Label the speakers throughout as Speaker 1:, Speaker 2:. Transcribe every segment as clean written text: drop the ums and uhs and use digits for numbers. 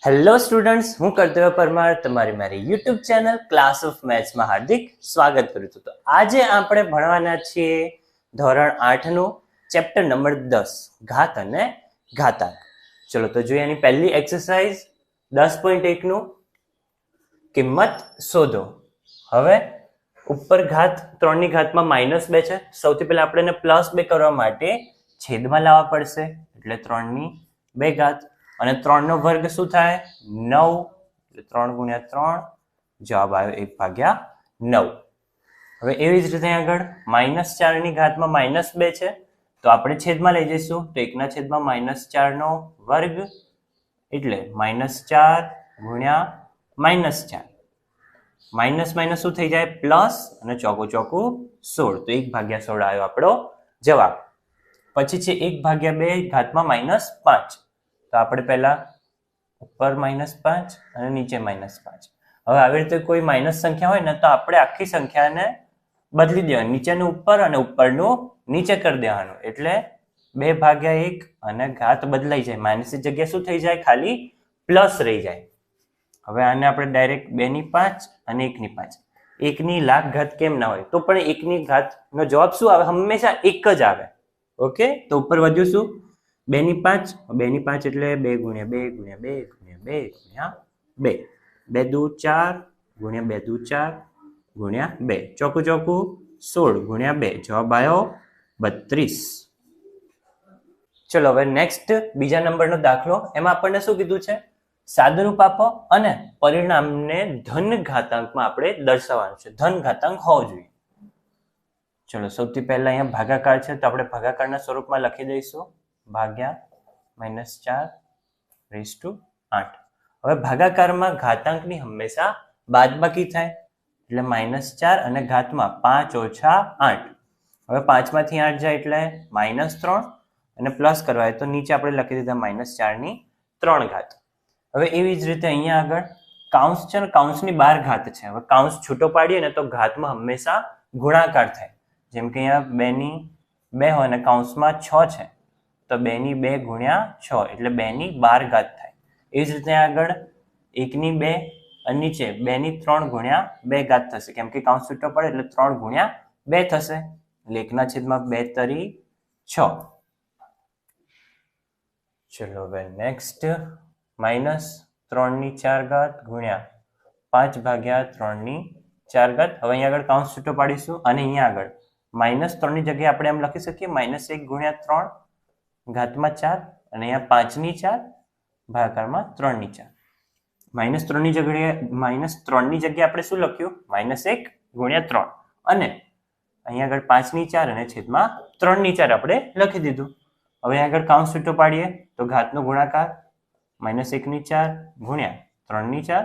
Speaker 1: Hello students, હું કર્તવ્ય પરમાર તમારી મારી યુટ્યુબ ચેનલ ક્લાસ ઓફ મેથ્સમાં હાર્દિક સ્વાગત કરું છું. તો આજે આપણે ભણવાના છીએ ધોરણ 8નું ચેપ્ટર નંબર 10 ઘાત અને ઘાતાંક. ચલો તો જોઈએ એની પહેલી એક્સરસાઇઝ 10.1 નું કિંમત શોધો. હવે ઉપર ઘાત 3 ની ઘાતમાં -2 છે. સૌથી પહેલા આપણે એને +2 કરવા માટે છેદમાં લાવવા પડશે, એટલે 3 ની 2 ઘાત અને 3 નો વર્ગ શું થાય 9, એટલે 3 ગુણ્યા 3 જવાબ આવ્યો 1/9. હવે એવી જ રીતે આગળ -4 ની ઘાતમાં -2 છે, તો આપણે છેદમાં લઈ જઈશું, તો 1 ના છેદમાં -4 નો વર્ગ એટલે -4 ગુણ્યા -4. માઇનસ માઇનસ શું થઈ જાય પ્લસ અને ચોકું 16, તો 1/16 આવ્યો આપણો જવાબ. પછી છે 1/2 ઘાતમાં -5, તો આપણે પહેલા ઉપર -5 અને નીચે -5. હવે આવી રીતે કોઈ માઇનસ સંખ્યા હોય ને તો આપણે આખી સંખ્યાને બદલી દેવાની, નીચેનું ઉપર અને ઉપરનું નીચે કરી દેવાનું, એટલે 2/1 અને ઘાત બદલાઈ જાય, માઇનસની જગ્યાએ શું થઈ જાય ખાલી પ્લસ રહી જાય. હવે આને આપણે ડાયરેક્ટ 2/5 અને 1/5. 1 લાખ ઘાત કેમ ના હોય, તો પણ 1 ઘાતનો જવાબ શું આવે હંમેશા 1 જ આવે. ઓકે, તો ઉપર વધ્યું શું 2/5, 2/5 એટલે 2 ગુણ્યા 2 ગુણ્યા 2 ગુણ્યા 2 ગુણ્યા 2, 2 દુ 4 ગુણ્યા 2 દુ 4 ગુણ્યા 2, ચોકું 16 ગુણ્યા 2, જવાબ આવ્યો 32. ચલો હવે નેક્સ્ટ બીજા નંબરનો દાખલો. એમાં આપણને શું કીધું છે, સાદુરૂપ આપો અને પરિણામને ધન ઘાતાંકમાં આપણે દર્શાવવાનું છે. ધન ઘાતાંક હોવો જોઈએ. ચલો સૌથી પહેલા અહીંયા ભાગાકાર છે, તો આપણે ભાગાકારના સ્વરૂપમાં લખી દઈશું ભાગ્યા -4/8. હવે ભાગાકારમાં ઘાતાંકની હંમેશા બાદબાકી થાય, એટલે -4 અને ઘાતમાં 5 - 8. હવે 5 માંથી 8 જાય એટલે -3 અને પ્લસ કરવા હોય તો નીચે આપણે લખી દીધા -4 ની 3 ઘાત. હવે એવી જ રીતે અહીંયા આગળ કાઉન્સ છે ને, કાઉન્સની 12 ઘાત છે. હવે કાઉન્સ છૂટો પાડીએ ને તો ઘાતમાં હંમેશા ગુણાકાર થાય. જેમ કે અહીંયા 2/2 હોય અને કાઉન્સમાં 6 છે, તો 2/2 ગુણ્યા 6 એટલે 2/12 ઘાત થાય. એ જ રીતે આગળ 1/2 અને નીચે 2/3 ગુણ્યા 2 ઘાત થશે, કેમ કે કાઉન્સ છૂટો પડે એટલે 3 ગુણ્યા 2 થશે, એટલે 1/2 તરી 6. ચલો હવે નેક્સ્ટ -3/4 ઘાત ગુણ્યા 5/3/4 ઘાત. હવે અહીંયા આગળ કાઉન્સ છૂટો પાડીશું અને અહીંયા આગળ -3 ની જગ્યાએ આપણે એમ લખી શકીએ -1 ગુણ્યા 3 ઘાતમાં 4 અને અહીંયા 5/4 ભાગાકારમાં 3/4. -3 ની જગ્યાએ આપણે શું લખ્યું -1 ગુણ્યા 3 અને અહીંયા આગળ 5/4 અને છેદમાં 3/4 આપણે લખી દીધું. હવે આગળ કાઉન્સ છૂટો પાડીએ તો ઘાતનો ગુણાકાર -1/4 ગુણ્યા 3/4.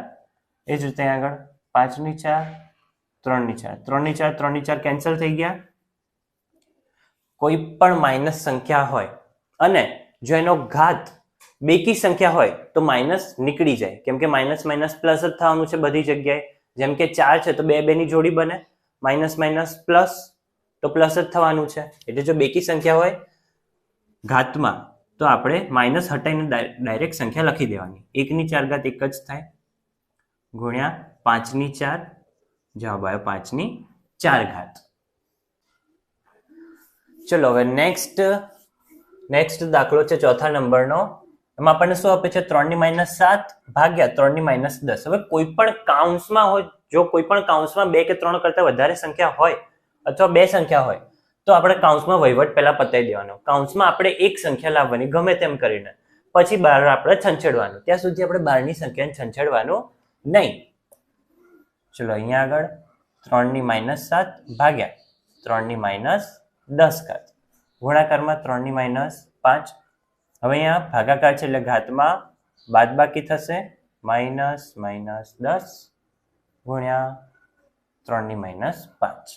Speaker 1: એ જ રીતે આગળ 5/4 3/4 3/4 3/4 કેન્સલ થઈ ગયા. કોઈ પણ માઇનસ સંખ્યા હોય અને જો એનો ઘાત બેકી સંખ્યા હોય તો માઇનસ નીકળી જાય, કેમ કે માઇનસ માઇનસ પ્લસ જ થવાનું છે બધી જગ્યાએ. જેમ કે 4 છે તો 2 ની જોડી બને, માઇનસ માઇનસ પ્લસ તો પ્લસ જ થવાનું છે. એટલે જો બેકી સંખ્યા હોય ઘાતમાં તો આપણે માઇનસ હટાવીને ડાયરેક્ટ સંખ્યા લખી દેવાની. 1/4 ઘાત 1 જ થાય ગુણ્યા 5/4, જવાબ આવ્યો 5/4 ઘાત. ચલો હવે નેક્સ્ટ દાખલો છે ચોથા નંબરનો. એમાં આપણને શું આપે છે 3/-7 ભાગ્યા 3/-10. હવે કોઈ પણ કાઉન્સમાં હોય, જો કોઈ પણ કાઉન્સમાં 2 કે 3 કરતા વધારે સંખ્યા હોય અથવા 2 સંખ્યા હોય તો આપણે કાઉન્સમાં વહીવટ પહેલા પતાવી દેવાનો. કાઉન્સમાં આપણે એક સંખ્યા લાવવાની ગમે તેમ કરીને, પછી 12 આપણે છંછેડવાનું. ત્યાં સુધી આપણે 12ની સંખ્યાને છંછેડવાનું નહીં. ચલો અહીંયા આગળ 3/-7 ભાગ્યા 3/-10 ઘાત ગુણાકારમાં 3/-5. હવે અહીંયા ભાગાકાર છે એટલે ઘાતમાં બાદબાકી થશે, -10 ગુણ્યા 3/-5.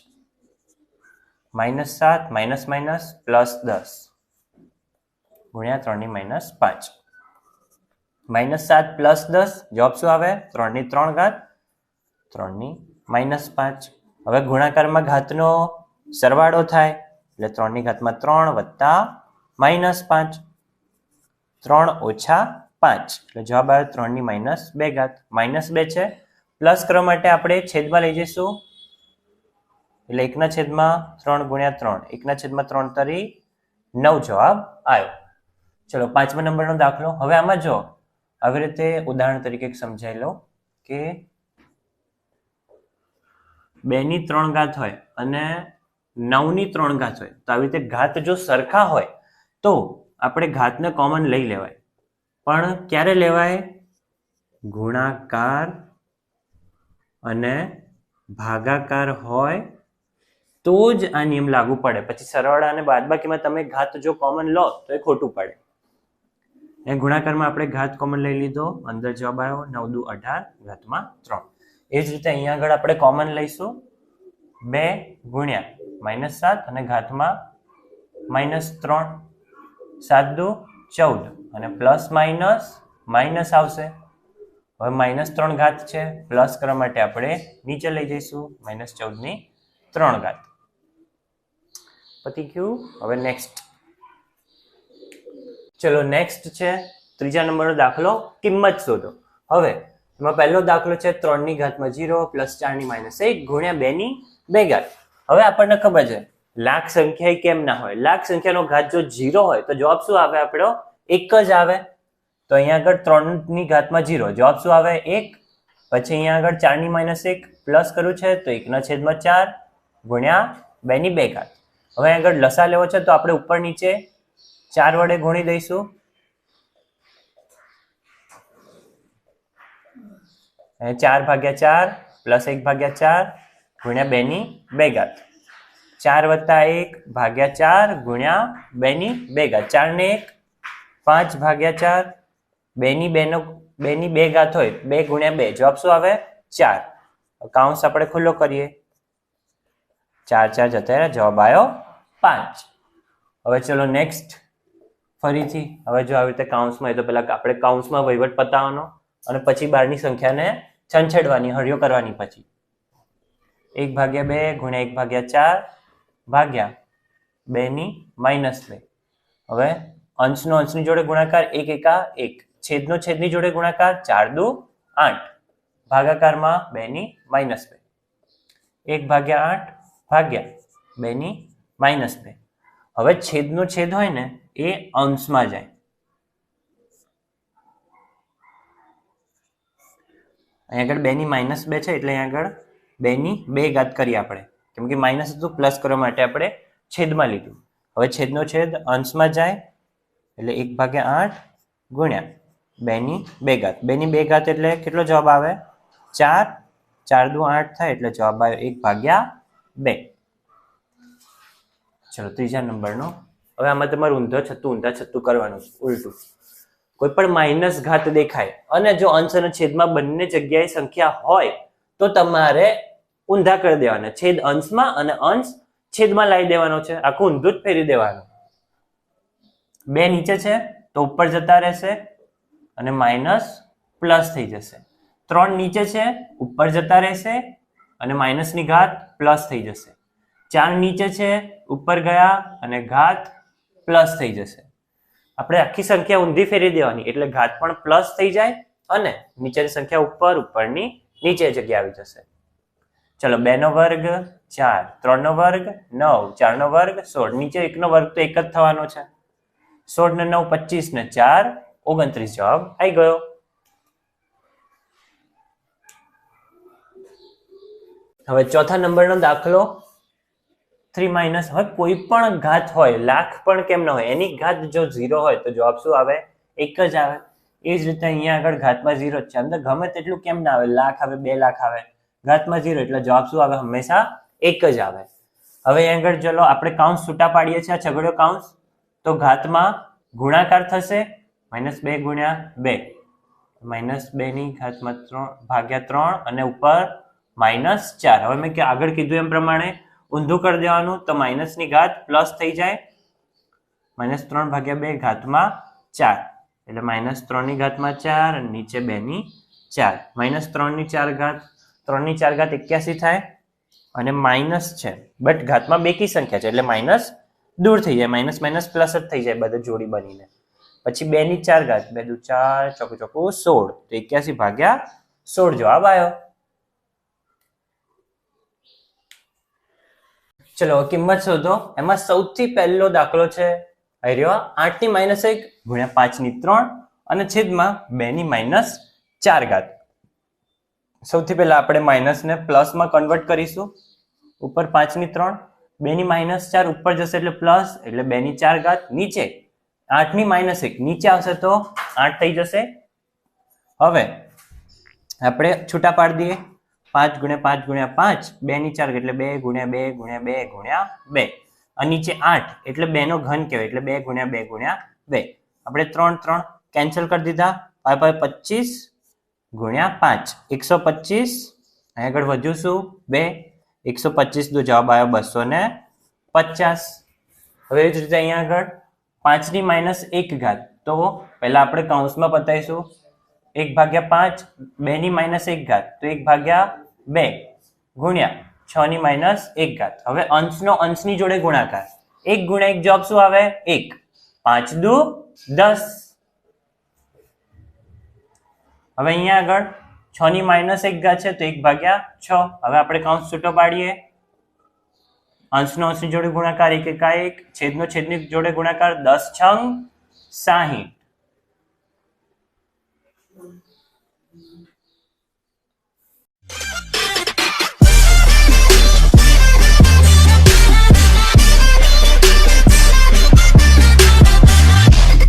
Speaker 1: -7 +10 ગુણ્યા 3/-5. -7 + 10 જવાબ શું આવે 3/3 ઘાત 3/-5. હવે ગુણાકારમાં ઘાતનો સરવાળો થાય એટલે 3 ની ઘાતમાં 3 વત્તા -5, 3 - 5 એટલે જવાબ આવ્યો 3 ની -2 ઘાત. -2 છે પ્લસ કરવા માટે આપણે છેદમાં લઈ જઈશું એટલે 1/3 ગુણ્યા 3 1/3 તરી 9 જવાબ આવ્યો. ચલો 5મા નંબરનો દાખલો. હવે આમાં જો આવી રીતે ઉદાહરણ તરીકે સમજાઈ લો કે 2 ની 3 ઘાત હોય અને 9 ની 3 ઘાત હોય તો આવી રીતે ઘાત જો સરખા હોય તો આપણે ઘાતને કોમન લઈ લેવાય. પણ ક્યારે લેવાય? ગુણાકાર અને ભાગાકાર હોય તો જ આ નિયમ લાગુ પડે. પછી સરવાળા અને બાદબાકીમાં તમે ઘાત જો કોમન લો તો એ ખોટું પડે. એ ગુણાકારમાં આપણે ઘાત કોમન લઈ લીધો, અંદર જવાબ આવ્યો 9 દુ 18 ઘાતમાં 3. એ જ રીતે અહીંયા આગળ આપણે કોમન લઈશું 2 ગુણ્યા -7 અને ઘાતમાં -3 7 દુ 14 અને પ્લસ માઇનસ આવશે. હવે -3 ઘાત છે પ્લસ કરવા માટે આપણે નીચે લઈ જઈશું -14 ની 3 ઘાત. પતી ગયું. હવે નેક્સ્ટ. ચલો નેક્સ્ટ છે 3જા નંબરનો દાખલો, કિંમત શોધો. હવે એમાં પહેલો દાખલો છે 3 ની ઘાતમાં 0 પ્લસ 4 ની -1 ગુણ્યા 2 ની 2 ઘાત. હવે આપણને ખબર છે લાખ સંખ્યા કેમ ના હોય? લાખ સંખ્યાનો ઘાત જો 0 હોય તો જવાબ શું આવે? આપણો 1 જ આવે. તો અહીંયા આગળ 3 ની ઘાતમાં 0 જવાબ શું આવે? 1. પછી અહીંયા આગળ 4 ની -1 પ્લસ કરવું છે તો 1/4 ગુણ્યા 2 ની 2 ઘાત. હવે આગળ લસા લેવો છે તો આપણે ઉપર નીચે 4 વડે ગુણી દઈશું. 4/4 પ્લસ 1/4 ગુણ્યા 2 ની 2 ઘાત. 4 + 1/4 ગુણ્યા 2 ની 2 ઘાત. 4 ને 1 5/4 2 ની 2 ઘાત હોય 2 ગુણ્યા 2 જવાબ શું આવે? 4. કૌંસ આપણે ખુલ્લો કરીએ 4 4 જતા રહ્યા, જવાબ આવ્યો 5. હવે ચલો નેક્સ્ટ. ફરીથી હવે જો આવી રીતે કૌંસમાં હોય તો પહેલા આપણે કૌંસમાં વહીવટ પતાવવાનો અને પછી બહારની સંખ્યાને છંછેડવાની, હળિયો કરવાની. પછી 1/2 ગુણ્યા 1/4 ભાગ્યા 2 ની -2. હવે અંશનો અંશની જોડે ગુણાકાર 1 × 1, છેદનો છેદની જોડે ગુણાકાર 4 દુ 8, ભાગાકારમાં 2 ની -2. 1/8 ભાગ્યા 2 ની -2. હવે છેદનો છેદ હોય ને એ અંશમાં જાય. અહીંયા આગળ 2 ની -2 છે એટલે અહીંયા આગળ 2 ની 2 ઘાત કરી આપણે, કેમ કે માઇનસ હતું પ્લસ કરવા માટે આપણે છેદમાં લીધું. હવે છેદનો છેદ અંશમાં જાય એટલે 1/8 ગુણ્યા 2 ની 2 ઘાત. 2 ની 2 ઘાત એટલે કેટલો જવાબ આવે? 4. 4 દુ 8 થાય એટલે જવાબ આવ્યો 1/2. ચલો 3જા નંબરનો. હવે આમાં તમારે ઊંધા છત્તું કરવાનું છે, ઉલટું. કોઈ પણ માઇનસ ઘાત દેખાય અને જો અંશ અને છેદમાં બંને જગ્યાએ સંખ્યા હોય તો તમારે ઊંધા કરી દેવાના. છેદ અંશમાં અને અંશ છેદમાં લાવી દેવાનો છે. આખું ઊંધું જ ફેરવી દેવાનું. 2 નીચે છે તો ઉપર જતા રહેશે અને માઇનસ પ્લસ થઈ જશે. 3 નીચે છે ઉપર જતા રહેશે અને માઇનસની ઘાત પ્લસ થઈ જશે. 4 નીચે છે ઉપર ગયા અને ઘાત પ્લસ થઈ જશે. આપણે આખી સંખ્યા ઊંધી ફેરવી દેવાની એટલે ઘાત પણ પ્લસ થઈ જાય અને નીચેની સંખ્યા ઉપરની નીચે જગ્યા આવી જશે. ચલો 2 નો વર્ગ 4, 3 નો વર્ગ 9, 4 નો વર્ગ 16. નીચે 1 નો વર્ગ તો એક જ થવાનો છે. 16 ને 9 25 ને 4 29 જવાબ આવી ગયો. હવે ચોથા નંબરનો દાખલો 3 હવે કોઈ પણ ઘાત હોય, લાખ પણ કેમ ન હોય, એની ઘાત જો 0 હોય તો જવાબ શું આવે? 1 જ આવે. એ જ રીતે અહીંયા આગળ ઘાતમાં 0 જ છે. અંદર ગમે તેટલું કેમ ના આવે, લાખ આવે 2 લાખ આવે, ઘાતમાં 0 એટલે જવાબ શું આવે? હંમેશા 1 જ આવે. હવે અહીં આગળ ચલો આપણે કૌંસ છૂટા પાડીએ છીએ, આ છગડીયો કૌંસ, તો ઘાતમાં ગુણાકાર થશે -2 ગુણ્યા 2, -2 ની ઘાતમાં 3 ભાગ્યા 3 અને ઉપર -4. હવે મેં આગળ કીધું એમ પ્રમાણે ઊંધું કરી દેવાનું તો માઇનસની ઘાત પ્લસ થઈ જાય. -3 ભાગ્યા 2 ઘાતમાં 4 એટલે -3 ની ઘાતમાં 4 અને નીચે 2 ની 4. -3 ની 4 ઘાત 3 ની 4 ઘાત 81 થાય અને માઇનસ છે બટ ઘાતમાં બેકી સંખ્યા છે એટલે માઇનસ દૂર થઈ જાય. માઇનસ પ્લસ જ થઈ જાય બધા જોડી બનીને. પછી 2 ની 4 ઘાત, 2 દુ 4, ચોકુ ચોકુ 16, તો 81 ભાગ્યા 16 જવાબ આવ્યો. ચલો કિંમત શોધો. એમાં સૌથી પહેલો દાખલો છે 8 ની -1 ગુણ્યા 5 ની 3 અને છેદમાં 2 ની -4 ઘાત. સૌથી પહેલા આપણે માઇનસ ને પ્લસ માં કન્વર્ટ કરીશું. ઉપર 5 ની 3, 2 ની -4 ઉપર જશે એટલે પ્લસ, એટલે 2 ની 4 ઘાત. નીચે 8 ની -1 નીચે આવશે તો 8 થઈ જશે. હવે આપણે છૂટા પાડી દઈએ. 5 ગુણ્યા 5 ગુણ્યા 5, 2 ની 4 એટલે 2 ગુણ્યા 2 ગુણ્યા 2 ગુણ્યા 2, અને નીચે 8 એટલે 2 નો ઘન કહેવાય, એટલે 2 ગુણ્યા 2 ગુણ્યા 2. આપણે 3 3 કેન્સલ કરી દીધા. 25 ગુણ્યા 5, 125. આગળ વધ્યું શું? 2. 125 નો જવાબ આવ્યો 250. હવે એ જ રીતે અહીંયા આગળ 5 ની -1 ઘાત, તો પહેલા આપણે કૌંસમાં બતાવીશું. 1 ભાગ્યા 5, 2 ની -1 ઘાત, તો 1 ભાગ્યા 2 ગુણ્યા 6 ની -1 ઘાત. હવે અંશનો અંશની જોડે ગુણાકાર. 1 ગુણ્યા 1 જવાબ શું આવે? 1. 5 દુ 10. હવે અહીંયા આગળ 6 ની -1 ઘાત છે, તો 1 ભાગ્યા 6. હવે આપણે કૌંસ છૂટો પાડીએ. અંશનો અંશની જોડે ગુણાકાર 1 એકા 1, છેદનો છેદની જોડે ગુણાકાર 10 છંગ 60.